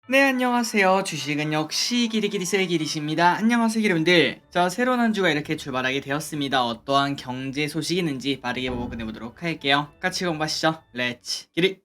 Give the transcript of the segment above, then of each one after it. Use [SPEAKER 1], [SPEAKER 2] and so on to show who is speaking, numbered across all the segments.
[SPEAKER 1] 네, 안녕하세요. 주식은 역시 기리기리세의 기리십니다. 안녕하세요, 여러분들. 자, 새로운 한 주가 이렇게 출발하게 되었습니다. 어떠한 경제 소식이 있는지 빠르게 보고 끝내보도록 할게요. 같이 공부하시죠. 렛츠 기리!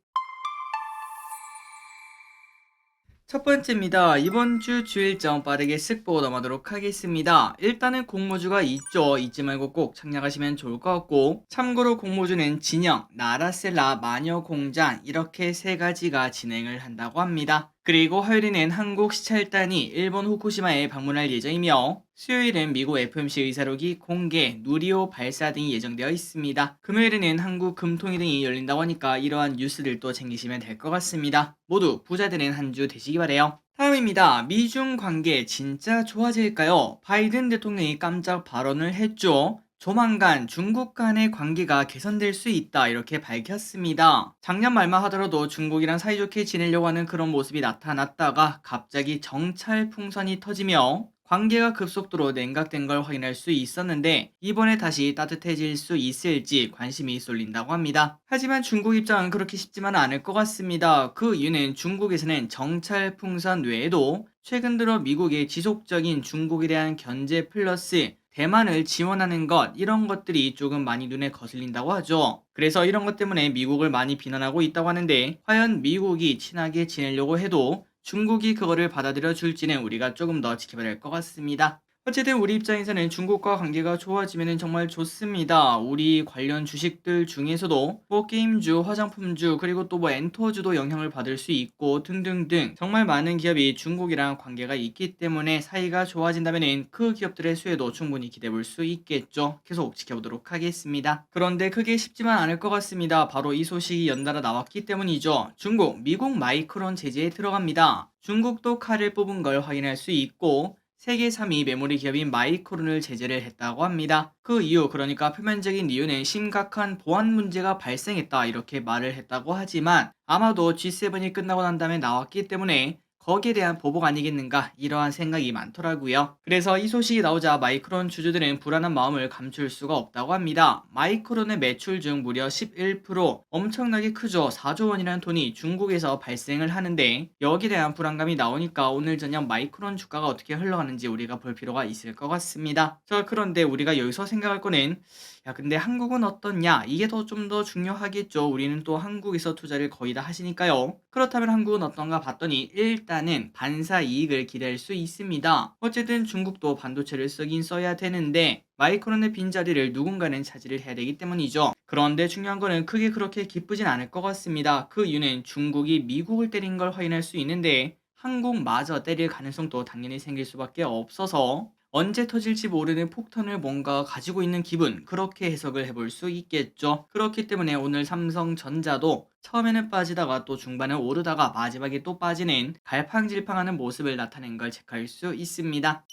[SPEAKER 1] 첫 번째입니다. 이번 주 주일점 빠르게 쓱 보고 넘어가도록 하겠습니다. 일단은 공모주가 있죠. 잊지 말고 꼭 참여하시면 좋을 것 같고, 참고로 공모주는 진영, 나라셀라, 마녀공장 이렇게 세 가지가 진행을 한다고 합니다. 그리고 화요일에는 한국 시찰단이 일본 후쿠시마에 방문할 예정이며, 수요일은 미국 FOMC 의사록이 공개, 누리호 발사 등이 예정되어 있습니다. 금요일에는 한국 금통위 등이 열린다고 하니까 이러한 뉴스들도 챙기시면 될 것 같습니다. 모두 부자 되는 한 주 되시기 바래요. 다음입니다. 미중 관계 진짜 좋아질까요? 바이든 대통령이 깜짝 발언을 했죠. 조만간 중국 간의 관계가 개선될 수 있다 이렇게 밝혔습니다. 작년 말만 하더라도 중국이랑 사이좋게 지내려고 하는 그런 모습이 나타났다가 갑자기 정찰 풍선이 터지며 관계가 급속도로 냉각된 걸 확인할 수 있었는데 이번에 다시 따뜻해질 수 있을지 관심이 쏠린다고 합니다. 하지만 중국 입장은 그렇게 쉽지만 않을 것 같습니다. 그 이유는 중국에서는 정찰 풍선 외에도 최근 들어 미국의 지속적인 중국에 대한 견제 플러스 대만을 지원하는 것 이런 것들이 조금 많이 눈에 거슬린다고 하죠. 그래서 이런 것 때문에 미국을 많이 비난하고 있다고 하는데 과연 미국이 친하게 지내려고 해도 중국이 그거를 받아들여 줄지는 우리가 조금 더 지켜봐야 할 것 같습니다. 어쨌든 우리 입장에서는 중국과 관계가 좋아지면 정말 좋습니다. 우리 관련 주식들 중에서도 뭐 게임주, 화장품주, 그리고 또 뭐 엔터주도 영향을 받을 수 있고 등등등 정말 많은 기업이 중국이랑 관계가 있기 때문에 사이가 좋아진다면 그 기업들의 수혜도 충분히 기대해 볼 수 있겠죠. 계속 지켜보도록 하겠습니다. 그런데 그게 쉽지만 않을 것 같습니다. 바로 이 소식이 연달아 나왔기 때문이죠. 중국, 미국 마이크론 제재에 들어갑니다. 중국도 칼을 뽑은 걸 확인할 수 있고 세계 3위 메모리 기업인 마이크론을 제재를 했다고 합니다. 그 이유, 그러니까 표면적인 이유는 심각한 보안 문제가 발생했다 이렇게 말을 했다고 하지만 아마도 G7이 끝나고 난 다음에 나왔기 때문에 거기에 대한 보복 아니겠는가 이러한 생각이 많더라고요. 그래서 이 소식이 나오자 마이크론 주주들은 불안한 마음을 감출 수가 없다고 합니다. 마이크론의 매출 중 무려 11% 엄청나게 크죠. 4조 원이라는 돈이 중국에서 발생을 하는데 여기에 대한 불안감이 나오니까 오늘 저녁 마이크론 주가가 어떻게 흘러가는지 우리가 볼 필요가 있을 것 같습니다. 자, 그런데 우리가 여기서 생각할 거는 야, 근데 한국은 어떻냐? 이게 좀 더 중요하겠죠. 우리는 또 한국에서 투자를 거의 다 하시니까요. 그렇다면 한국은 어떤가 봤더니 일단은 반사 이익을 기대할 수 있습니다. 어쨌든 중국도 반도체를 쓰긴 써야 되는데 마이크론의 빈자리를 누군가는 차지를 해야 되기 때문이죠. 그런데 중요한 거는 크게 그렇게 기쁘진 않을 것 같습니다. 그 이유는 중국이 미국을 때린 걸 확인할 수 있는데 한국마저 때릴 가능성도 당연히 생길 수밖에 없어서 언제 터질지 모르는 폭탄을 뭔가 가지고 있는 기분, 그렇게 해석을 해볼 수 있겠죠. 그렇기 때문에 오늘 삼성전자도 처음에는 빠지다가 또 중반에 오르다가 마지막에 또 빠지는 갈팡질팡하는 모습을 나타낸 걸 체크할 수 있습니다.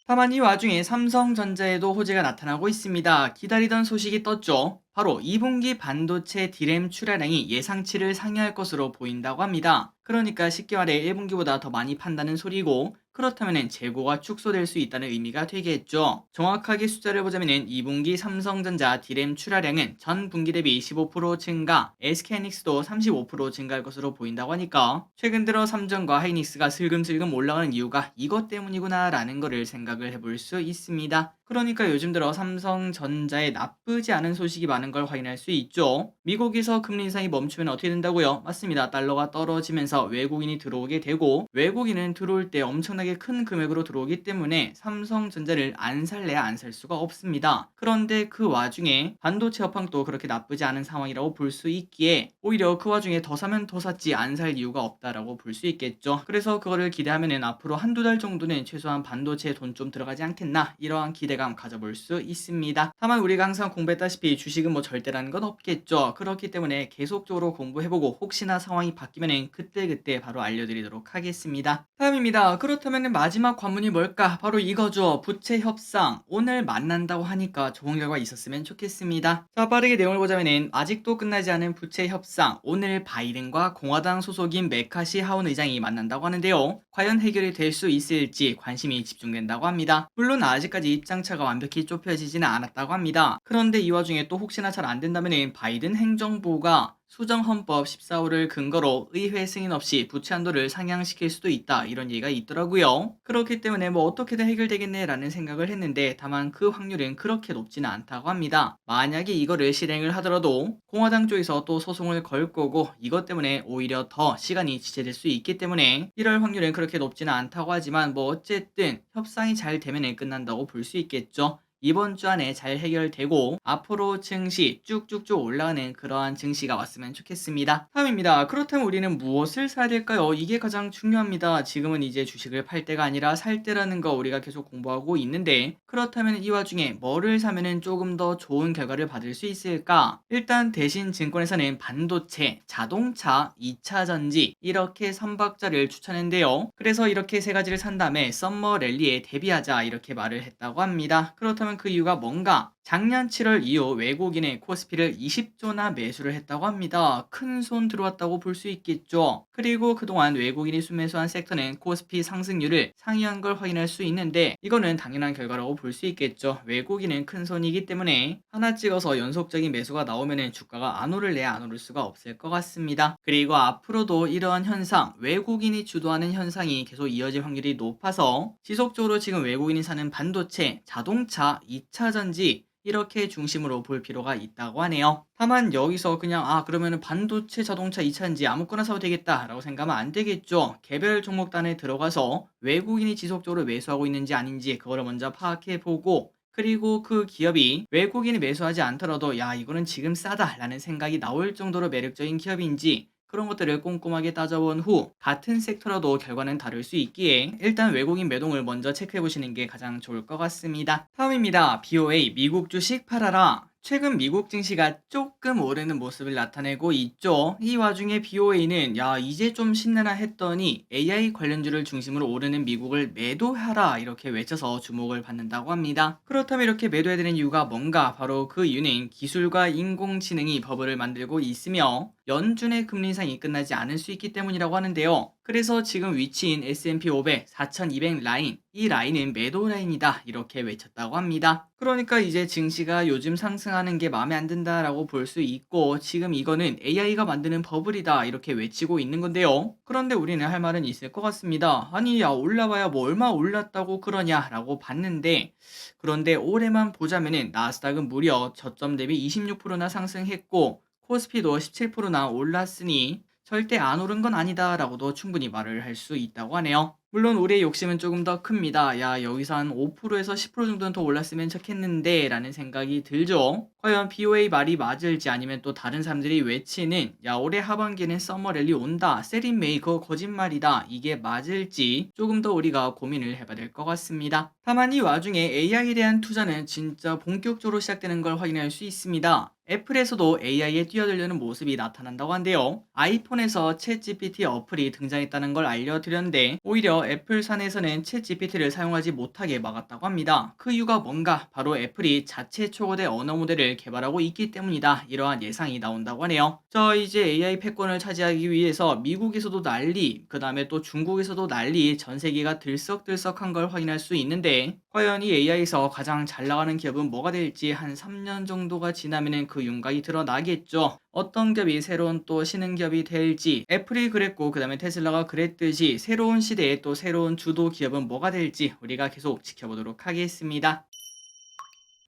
[SPEAKER 1] 다만 이 와중에 삼성전자에도 호재가 나타나고 있습니다. 기다리던 소식이 떴죠. 바로 2분기 반도체 디램 출하량이 예상치를 상회할 것으로 보인다고 합니다. 그러니까 쉽게 말해 1분기보다 더 많이 판다는 소리고, 그렇다면 재고가 축소될 수 있다는 의미가 되겠죠. 정확하게 숫자를 보자면 2분기 삼성전자 디램 출하량은 전 분기 대비 15% 증가, SK하이닉스도 35% 증가할 것으로 보인다고 하니까 최근 들어 삼성과 하이닉스가 슬금슬금 올라가는 이유가 이것 때문이구나 라는 거를 생각을 해볼 수 있습니다. 그러니까 요즘 들어 삼성전자에 나쁘지 않은 소식이 많은 걸 확인할 수 있죠. 미국에서 금리 인상이 멈추면 어떻게 된다고요? 맞습니다. 달러가 떨어지면서 외국인이 들어오게 되고, 외국인은 들어올 때 엄청나게 큰 금액으로 들어오기 때문에 삼성전자를 안 살래야 안 살 수가 없습니다. 그런데 그 와중에 반도체 업황도 그렇게 나쁘지 않은 상황이라고 볼 수 있기에 오히려 그 와중에 더 사면 더 샀지 안 살 이유가 없다라고 볼 수 있겠죠. 그래서 그거를 기대하면은 앞으로 한두 달 정도는 최소한 반도체에 돈 좀 들어가지 않겠나, 이러한 기대감 가져볼 수 있습니다. 다만 우리가 항상 공부했다시피 주식은 뭐 절대라는 건 없겠죠. 그렇기 때문에 계속적으로 공부해보고 혹시나 상황이 바뀌면은 그때그때 바로 알려드리도록 하겠습니다. 다음입니다. 그렇다면 마지막 관문이 뭘까? 바로 이거죠. 부채 협상. 오늘 만난다고 하니까 좋은 결과 있었으면 좋겠습니다. 자, 빠르게 내용을 보자면은 아직도 끝나지 않은 부채 협상. 오늘 바이든과 공화당 소속인 메카시 하원 의장이 만난다고 하는데요. 과연 해결이 될 수 있을지 관심이 집중된다고 합니다. 물론 아직까지 입장차가 완벽히 좁혀지지는 않았다고 합니다. 그런데 이 와중에 또 혹시나 잘 안 된다면은 바이든 행정부가 수정헌법 14호를 근거로 의회 승인 없이 부채 한도를 상향시킬 수도 있다 이런 얘기가 있더라고요. 그렇기 때문에 뭐 어떻게든 해결되겠네 라는 생각을 했는데 다만 그 확률은 그렇게 높지는 않다고 합니다. 만약에 이거를 실행을 하더라도 공화당 쪽에서 또 소송을 걸 거고 이것 때문에 오히려 더 시간이 지체될 수 있기 때문에 이럴 확률은 그렇게 높지는 않다고 하지만 뭐 어쨌든 협상이 잘 되면 끝난다고 볼 수 있겠죠. 이번 주 안에 잘 해결되고 앞으로 증시 쭉쭉쭉 올라가는 그러한 증시가 왔으면 좋겠습니다. 다음입니다. 그렇다면 우리는 무엇을 사야 될까요? 이게 가장 중요합니다. 지금은 이제 주식을 팔 때가 아니라 살 때라는 거 우리가 계속 공부하고 있는데 그렇다면 이 와중에 뭐를 사면은 조금 더 좋은 결과를 받을 수 있을까? 일단 대신 증권에서는 반도체, 자동차, 2차 전지 이렇게 3박자를 추천했는데요. 그래서 이렇게 세 가지를 산 다음에 썸머 랠리에 대비하자 이렇게 말을 했다고 합니다. 그렇다면 그 이유가 뭔가? 작년 7월 이후 외국인의 코스피를 20조나 매수를 했다고 합니다. 큰 손 들어왔다고 볼 수 있겠죠. 그리고 그동안 외국인이 순매수한 섹터는 코스피 상승률을 상회한 걸 확인할 수 있는데 이거는 당연한 결과라고 볼 수 있겠죠. 외국인은 큰 손이기 때문에 하나 찍어서 연속적인 매수가 나오면 주가가 안 오를래야 안 오를 수가 없을 것 같습니다. 그리고 앞으로도 이러한 현상, 외국인이 주도하는 현상이 계속 이어질 확률이 높아서 지속적으로 지금 외국인이 사는 반도체, 자동차, 2차 전지 이렇게 중심으로 볼 필요가 있다고 하네요. 다만 여기서 그냥 그러면은 반도체, 자동차, 2차전지 아무거나 사도 되겠다라고 생각하면 안 되겠죠. 개별 종목단에 들어가서 외국인이 지속적으로 매수하고 있는지 아닌지 그거를 먼저 파악해 보고 그리고 그 기업이 외국인이 매수하지 않더라도 야 이거는 지금 싸다라는 생각이 나올 정도로 매력적인 기업인지 그런 것들을 꼼꼼하게 따져본 후 같은 섹터라도 결과는 다를 수 있기에 일단 외국인 매동을 먼저 체크해 보시는 게 가장 좋을 것 같습니다. 다음입니다. BOA 미국 주식 팔아라. 최근 미국 증시가 조금 오르는 모습을 나타내고 있죠. 이 와중에 BOA는 야 이제 좀 신나나 했더니 AI 관련주를 중심으로 오르는 미국을 매도하라 이렇게 외쳐서 주목을 받는다고 합니다. 그렇다면 이렇게 매도해야 되는 이유가 뭔가? 바로 그 이유는 기술과 인공지능이 버블을 만들고 있으며 연준의 금리 인상이 끝나지 않을 수 있기 때문이라고 하는데요. 그래서 지금 위치인 S&P 500 4200 라인, 이 라인은 매도 라인이다 이렇게 외쳤다고 합니다. 그러니까 이제 증시가 요즘 상승하는 게 마음에 안 든다라고 볼 수 있고 지금 이거는 AI가 만드는 버블이다 이렇게 외치고 있는 건데요. 그런데 우리는 할 말은 있을 것 같습니다. 아니 야 올라봐야 뭐 얼마 올랐다고 그러냐라고 봤는데 그런데 올해만 보자면은 나스닥은 무려 저점 대비 26%나 상승했고 코스피도 17%나 올랐으니 절대 안 오른 건 아니다라고도 충분히 말을 할 수 있다고 하네요. 물론 우리의 욕심은 조금 더 큽니다. 야 여기서 한 5%에서 10% 정도는 더 올랐으면 좋겠는데 라는 생각이 들죠. 과연 BOA 말이 맞을지 아니면 또 다른 사람들이 외치는 야 올해 하반기에는 서머 랠리 온다 세린 메이 그거 거짓말이다 이게 맞을지 조금 더 우리가 고민을 해봐야 될 것 같습니다. 다만 이 와중에 AI에 대한 투자는 진짜 본격적으로 시작되는 걸 확인할 수 있습니다. 애플에서도 AI에 뛰어들려는 모습이 나타난다고 한데요. 아이폰에서 챗GPT 어플이 등장했다는 걸 알려드렸는데 오히려 애플산에서는 챗GPT를 사용하지 못하게 막았다고 합니다. 그 이유가 뭔가? 바로 애플이 자체 초거대 언어 모델을 개발하고 있기 때문이다. 이러한 예상이 나온다고 하네요. 자 이제 AI 패권을 차지하기 위해서 미국에서도 난리, 그 다음에 또 중국에서도 난리, 전 세계가 들썩들썩한 걸 확인할 수 있는데 과연 이 AI에서 가장 잘 나가는 기업은 뭐가 될지 한 3년 정도가 지나면은 그 윤곽이 드러나겠죠. 어떤 기업이 새로운 또 신흥 기업이 될지 애플이 그랬고 그 다음에 테슬라가 그랬듯이 새로운 시대에 또 새로운 주도 기업은 뭐가 될지 우리가 계속 지켜보도록 하겠습니다.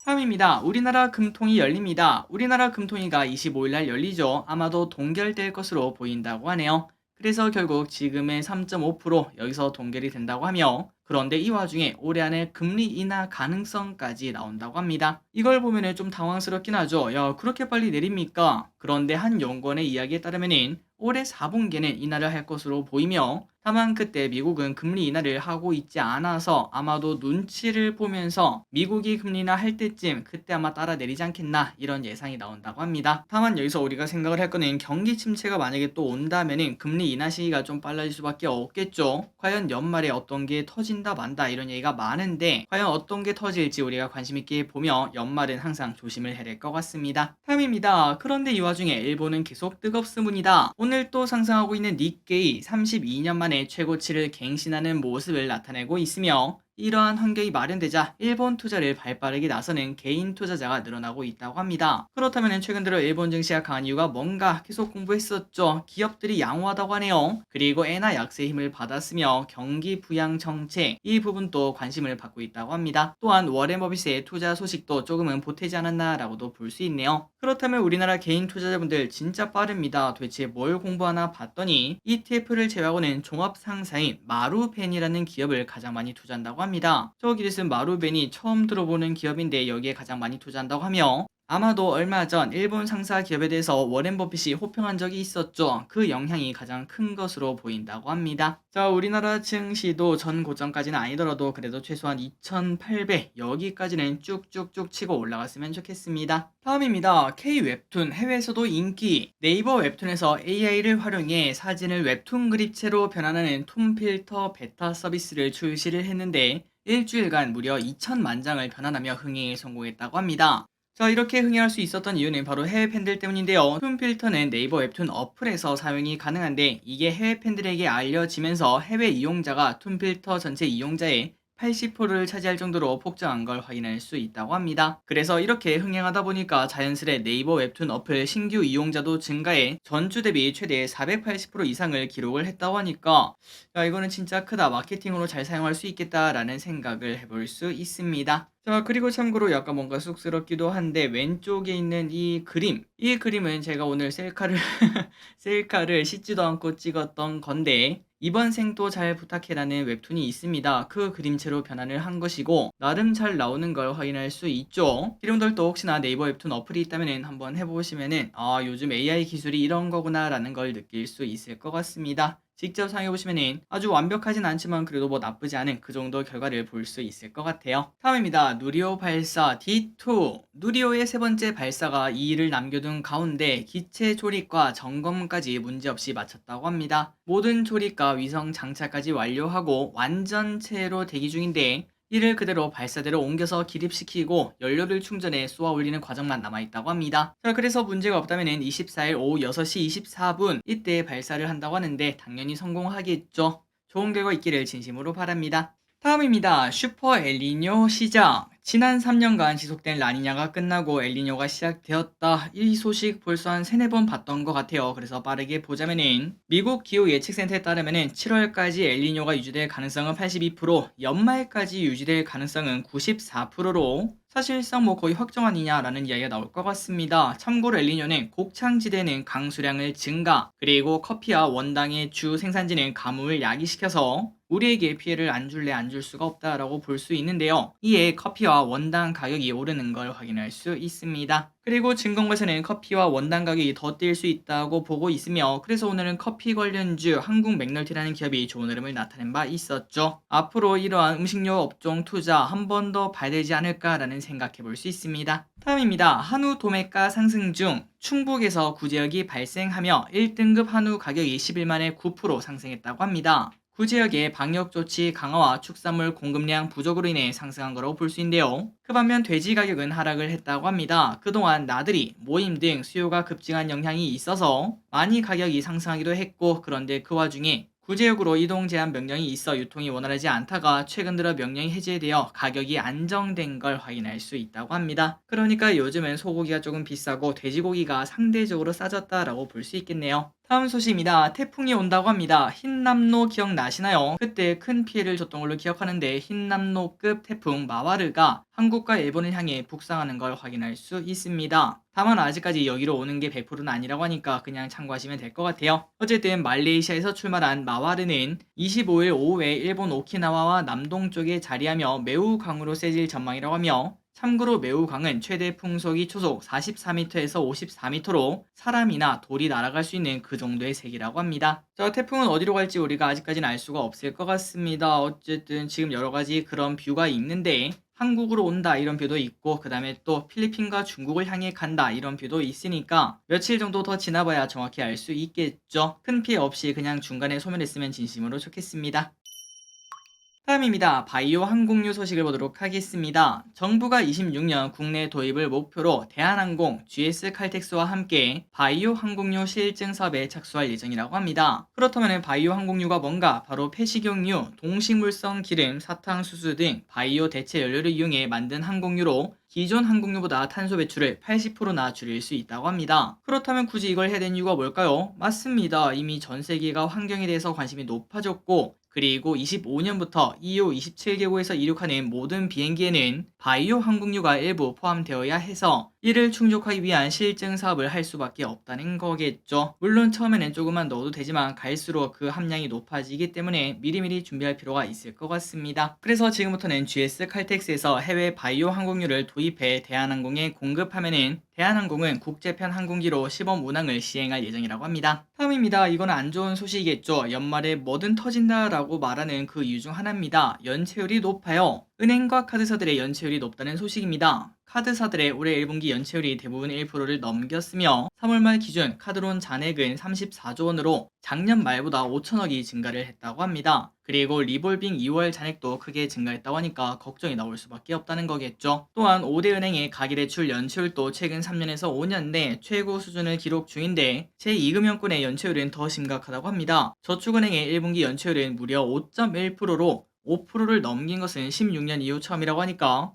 [SPEAKER 1] 다음입니다. 우리나라 금통이 열립니다. 우리나라 금통위가 25일 날 열리죠. 아마도 동결될 것으로 보인다고 하네요. 그래서 결국 지금의 3.5% 여기서 동결이 된다고 하며 그런데 이 와중에 올해 안에 금리 인하 가능성까지 나온다고 합니다. 이걸 보면 좀 당황스럽긴 하죠. 야 그렇게 빨리 내립니까? 그런데 한 연구원의 이야기에 따르면 올해 4분기에는 인하를 할 것으로 보이며 다만 그때 미국은 금리 인하를 하고 있지 않아서 아마도 눈치를 보면서 미국이 금리 인하 할 때쯤 그때 아마 따라 내리지 않겠나 이런 예상이 나온다고 합니다. 다만 여기서 우리가 생각을 할 거는 경기 침체가 만약에 또 온다면은 금리 인하 시기가 좀 빨라질 수밖에 없겠죠. 과연 연말에 어떤 게 터진다 만다 이런 얘기가 많은데 과연 어떤 게 터질지 우리가 관심 있게 보며 연말은 항상 조심을 해야 될 것 같습니다. 다음입니다. 그런데 이 와중에 일본은 계속 뜨겁습니다. 오늘 또 상승하고 있는 니케이 32년 만에 최고치를 갱신하는 모습을 나타내고 있으며 이러한 환경이 마련되자 일본 투자를 발빠르게 나서는 개인 투자자가 늘어나고 있다고 합니다. 그렇다면 최근 들어 일본 증시가 강한 이유가 뭔가 계속 공부했었죠. 기업들이 양호하다고 하네요. 그리고 엔화 약세의 힘을 받았으며 경기 부양 정책 이 부분도 관심을 받고 있다고 합니다. 또한 워렌 버핏의 투자 소식도 조금은 보태지 않았나라고도 볼 수 있네요. 그렇다면 우리나라 개인 투자자분들 진짜 빠릅니다. 도대체 뭘 공부하나 봤더니 ETF를 제외하고는 종합상사인 마루벤이라는 기업을 가장 많이 투자한다고 합니다. 저기 있으면 마루벤이 처음 들어보는 기업인데 여기에 가장 많이 투자한다고 하며 아마도 얼마 전 일본 상사 기업에 대해서 워렌 버핏이 호평한 적이 있었죠. 그 영향이 가장 큰 것으로 보인다고 합니다. 자, 우리나라 증시도 전 고점까지는 아니더라도 그래도 최소한 2800 여기까지는 쭉쭉쭉 치고 올라갔으면 좋겠습니다. 다음입니다. K-웹툰 해외에서도 인기. 네이버 웹툰에서 AI를 활용해 사진을 웹툰 그립체로 변환하는 톤 필터 베타 서비스를 출시를 했는데 일주일간 무려 2천만 장을 변환하며 흥행에 성공했다고 합니다. 자, 이렇게 흥행할 수 있었던 이유는 바로 해외 팬들 때문인데요. 툰 필터는 네이버 웹툰 어플에서 사용이 가능한데 이게 해외 팬들에게 알려지면서 해외 이용자가 툰 필터 전체 이용자의 80%를 차지할 정도로 폭증한 걸 확인할 수 있다고 합니다. 그래서 이렇게 흥행하다 보니까 자연스레 네이버 웹툰 어플 신규 이용자도 증가해 전주 대비 최대 480% 이상을 기록을 했다고 하니까 야, 이거는 진짜 크다. 마케팅으로 잘 사용할 수 있겠다라는 생각을 해볼 수 있습니다. 자, 그리고 참고로 약간 뭔가 쑥스럽기도 한데 왼쪽에 있는 이 그림은 제가 오늘 셀카를 셀카를 씻지도 않고 찍었던 건데 이번 생도 잘 부탁해라는 웹툰이 있습니다. 그 그림체로 변환을 한 것이고 나름 잘 나오는 걸 확인할 수 있죠. 여러분들도 혹시나 네이버 웹툰 어플이 있다면 한번 해보시면은 아, 요즘 AI 기술이 이런 거구나 라는 걸 느낄 수 있을 것 같습니다. 직접 사용해보시면 아주 완벽하진 않지만 그래도 뭐 나쁘지 않은 그 정도 결과를 볼 수 있을 것 같아요. 다음입니다. 누리호 발사 D2. 누리호의 세 번째 발사가 2일을 남겨둔 가운데 기체 조립과 점검까지 문제없이 마쳤다고 합니다. 모든 조립과 위성 장착까지 완료하고 완전체로 대기 중인데 이를 그대로 발사대로 옮겨서 기립시키고 연료를 충전해 쏘아 올리는 과정만 남아있다고 합니다. 자, 그래서 문제가 없다면 24일 오후 6시 24분 이때 발사를 한다고 하는데 당연히 성공하겠죠. 좋은 결과 있기를 진심으로 바랍니다. 다음입니다. 슈퍼 엘니뇨 시작. 지난 3년간 지속된 라니냐가 끝나고 엘니뇨가 시작되었다. 이 소식 벌써 한 3-4번 봤던 것 같아요. 그래서 빠르게 보자면은 미국 기후 예측센터에 따르면은 7월까지 엘니뇨가 유지될 가능성은 82%, 연말까지 유지될 가능성은 94%로 사실상 뭐 거의 확정 아니냐라는 이야기가 나올 것 같습니다. 참고로 엘니뇨는 곡창지대는 강수량을 증가, 그리고 커피와 원당의 주 생산지는 가뭄을 야기시켜서 우리에게 피해를 안 줄래 안 줄 수가 없다라고 볼 수 있는데요. 이에 커피와 원당 가격이 오르는 걸 확인할 수 있습니다. 그리고 증권가에서는 커피와 원당 가격이 더 뛸 수 있다고 보고 있으며 그래서 오늘은 커피 관련주 한국 맥널티라는 기업이 좋은 흐름을 나타낸 바 있었죠. 앞으로 이러한 음식료 업종 투자 한 번 더 봐야 되지 않을까라는 생각해 볼 수 있습니다. 다음입니다. 한우 도매가 상승 중. 충북에서 구제역이 발생하며 1등급 한우 가격이 10일 만에 9% 상승했다고 합니다. 구제역의 방역조치 강화와 축산물 공급량 부족으로 인해 상승한 거라고 볼 수 있는데요. 그 반면 돼지 가격은 하락을 했다고 합니다. 그동안 나들이, 모임 등 수요가 급증한 영향이 있어서 많이 가격이 상승하기도 했고 그런데 그 와중에 구제역으로 이동 제한 명령이 있어 유통이 원활하지 않다가 최근 들어 명령이 해제되어 가격이 안정된 걸 확인할 수 있다고 합니다. 그러니까 요즘은 소고기가 조금 비싸고 돼지고기가 상대적으로 싸졌다라고 볼 수 있겠네요. 다음 소식입니다. 태풍이 온다고 합니다. 흰남노 기억나시나요? 그때 큰 피해를 줬던 걸로 기억하는데 흰남노급 태풍 마와르가 한국과 일본을 향해 북상하는 걸 확인할 수 있습니다. 다만 아직까지 여기로 오는 게 100%는 아니라고 하니까 그냥 참고하시면 될 것 같아요. 어쨌든 말레이시아에서 출발한 마와르는 25일 오후에 일본 오키나와와 남동쪽에 자리하며 매우 강으로 세질 전망이라고 하며 참고로 매우 강은 최대 풍속이 초속 44m에서 54m로 사람이나 돌이 날아갈 수 있는 그 정도의 세기라고 합니다. 자, 태풍은 어디로 갈지 우리가 아직까지는 알 수가 없을 것 같습니다. 어쨌든 지금 여러 가지 그런 뷰가 있는데 한국으로 온다 이런 뷰도 있고 그 다음에 또 필리핀과 중국을 향해 간다 이런 뷰도 있으니까 며칠 정도 더 지나봐야 정확히 알 수 있겠죠. 큰 피해 없이 그냥 중간에 소멸했으면 진심으로 좋겠습니다. 다음입니다. 바이오 항공유 소식을 보도록 하겠습니다. 정부가 26년 국내 도입을 목표로 대한항공, GS 칼텍스와 함께 바이오 항공유 실증 사업에 착수할 예정이라고 합니다. 그렇다면 바이오 항공유가 뭔가? 바로 폐식용유, 동식물성 기름, 사탕수수 등 바이오 대체 연료를 이용해 만든 항공유로 기존 항공유보다 탄소 배출을 80%나 줄일 수 있다고 합니다. 그렇다면 굳이 이걸 해야 되는 이유가 뭘까요? 맞습니다. 이미 전 세계가 환경에 대해서 관심이 높아졌고, 그리고 25년부터 EU 27개국에서 이륙하는 모든 비행기에는 바이오 항공유가 일부 포함되어야 해서 이를 충족하기 위한 실증 사업을 할 수밖에 없다는 거겠죠. 물론 처음에는 조금만 넣어도 되지만 갈수록 그 함량이 높아지기 때문에 미리미리 준비할 필요가 있을 것 같습니다. 그래서 지금부터는 GS 칼텍스에서 해외 바이오 항공유를 도입해 대한항공에 공급하면은 대한항공은 국제편 항공기로 시범 운항을 시행할 예정이라고 합니다. 다음입니다. 이건 안 좋은 소식이겠죠. 연말에 뭐든 터진다라고 말하는 그 이유 중 하나입니다. 연체율이 높아요. 은행과 카드사들의 연체율이 높다는 소식입니다. 카드사들의 올해 1분기 연체율이 대부분 1%를 넘겼으며 3월 말 기준 카드론 잔액은 34조 원으로 작년 말보다 5천억이 증가를 했다고 합니다. 그리고 리볼빙 2월 잔액도 크게 증가했다고 하니까 걱정이 나올 수밖에 없다는 거겠죠. 또한 5대 은행의 가계대출 연체율도 최근 3년에서 5년 내 최고 수준을 기록 중인데 제2금융권의 연체율은 더 심각하다고 합니다. 저축은행의 1분기 연체율은 무려 5.1%로 5%를 넘긴 것은 16년 이후 처음이라고 하니까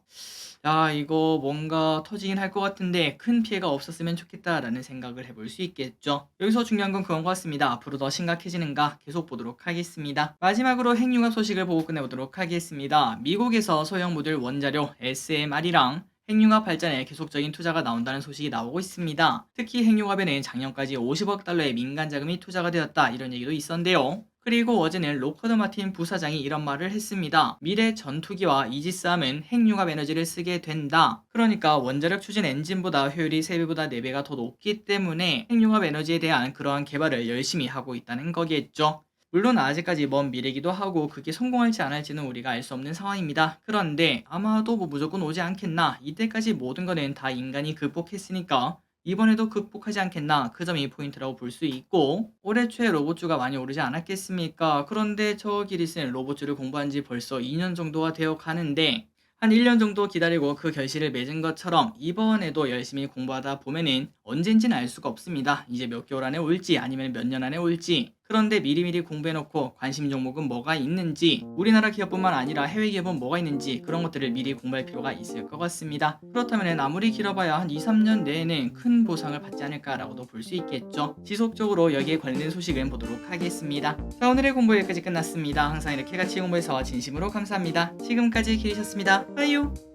[SPEAKER 1] 야, 이거 뭔가 터지긴 할 것 같은데 큰 피해가 없었으면 좋겠다라는 생각을 해볼 수 있겠죠. 여기서 중요한 건 그건 것 같습니다. 앞으로 더 심각해지는가 계속 보도록 하겠습니다. 마지막으로 핵융합 소식을 보고 끝내보도록 하겠습니다. 미국에서 소형 모듈 원자료 SMR이랑 핵융합 발전에 계속적인 투자가 나온다는 소식이 나오고 있습니다. 특히 핵융합에는 작년까지 50억 달러의 민간 자금이 투자가 되었다 이런 얘기도 있었는데요. 그리고 어제는 로커드 마틴 부사장이 이런 말을 했습니다. 미래 전투기와 이지스함은 핵융합 에너지를 쓰게 된다. 그러니까 원자력 추진 엔진보다 효율이 3배보다 4배가 더 높기 때문에 핵융합 에너지에 대한 그러한 개발을 열심히 하고 있다는 거겠죠. 물론 아직까지 먼 미래이기도 하고 그게 성공할지 안 할지는 우리가 알 수 없는 상황입니다. 그런데 아마도 무조건 오지 않겠나. 이때까지 모든 거는 다 인간이 극복했으니까 이번에도 극복하지 않겠나, 그 점이 포인트라고 볼 수 있고, 올해 초에 로봇주가 많이 오르지 않았겠습니까? 그런데 저 기리스는 로봇주를 공부한 지 벌써 2년 정도가 되어 가는데 한 1년 정도 기다리고 그 결실을 맺은 것처럼 이번에도 열심히 공부하다 보면은 언젠지는 알 수가 없습니다. 이제 몇 개월 안에 올지 아니면 몇 년 안에 올지. 그런데 미리미리 공부해놓고 관심 종목은 뭐가 있는지, 우리나라 기업뿐만 아니라 해외 기업은 뭐가 있는지 그런 것들을 미리 공부할 필요가 있을 것 같습니다. 그렇다면 아무리 길어봐야 한 2, 3년 내에는 큰 보상을 받지 않을까라고도 볼 수 있겠죠. 지속적으로 여기에 관련된 소식은 보도록 하겠습니다. 자, 오늘의 공부 여기까지 끝났습니다. 항상 이렇게 같이 공부해서 진심으로 감사합니다. 지금까지 길이셨습니다. 빠이요.